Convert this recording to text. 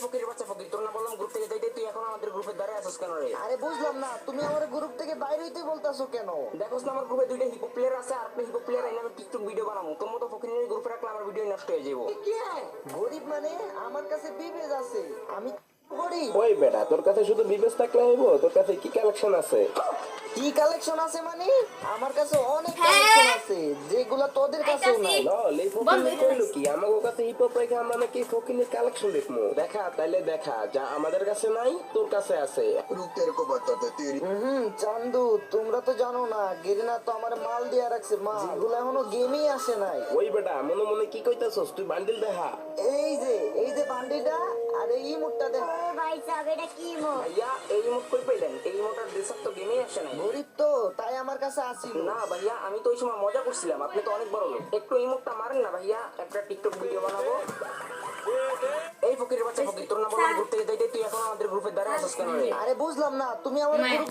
ফকিরের বাচ্চা ফকির, তোর না বললাম গ্রুপ থেকে যাইতে, তুই এখন আমাদের গ্রুপের দ্বারা আসছিস কেন রে? আরে বুঝলাম না, তুমি আমার গ্রুপ থেকে বাইরে হইতে বলতাছো কেন? দেখোস না আমার গ্রুপে দুইটা হিপো প্লেয়ার আছে, আর আপনি হিপো প্লেয়ার আইলে আমি টিকটক ভিডিও বানাবো। তোর মতো ফকিরের গ্রুপে রাখলে আমার ভিডিও নষ্ট হয়ে যাবো। গরিব মানে আমার কাছে বিবেজ আছে, আমি গরিব। ওই বেটা, তোর কাছে শুধু বিবেচ থাকলে হইব? তোর কাছে কি কালেকশন আছে? কি কালেকশন আছে মানে? আমার কাছে অনেক কালেকশন আছে যেগুলো তোদের কাছেও নাই। লল, এই ফকিনি কইলো কি? আমাদের কাছে হিপ হপ রেখে আমরা নাকি ফকিনির কালেকশন দেখবো? দেখা, তাইলে দেখা, যা আমাদের কাছে নাই তোর কাছে আছে। रुक तेरे को बताते तेरी চান্দু, তোমরা তো জানো না, গেরিনা তো আমার মাল দিয়া রাখছে, মাল যেগুলো এখনো গেমই আসে নাই। ওই বেটা, মনে মনে কি কইতাছস? তুই বান্ডিল দেখা। এই যে বান্ডিটা আর এই ইমোটটা দেখ। ভাই সাহেব এটা কি মো? ভাইয়া এই ইমোট কই পাইলেন? এই ইমোটার ড্রেসআপ তো গেমেই আসে নাই। গরিব তো তাই আমার কাছে আসিল। না ভাইয়া, আমি তো ওই সময় মজা করছিলাম, আপনি তো অনেক বড় লোক। একটু ইমোটটা মারেন না ভাইয়া, একটা টিকটক ভিডিও বানাবো। এই ফকিরের বাচ্চা ফকির, তোর না বললাম গ্রুপ থেকে যাইতে, তুই এখন আমাদের গ্রুপের দ্বারা আসছিস কেন রে? আরে বুঝলাম না, তুমি আমার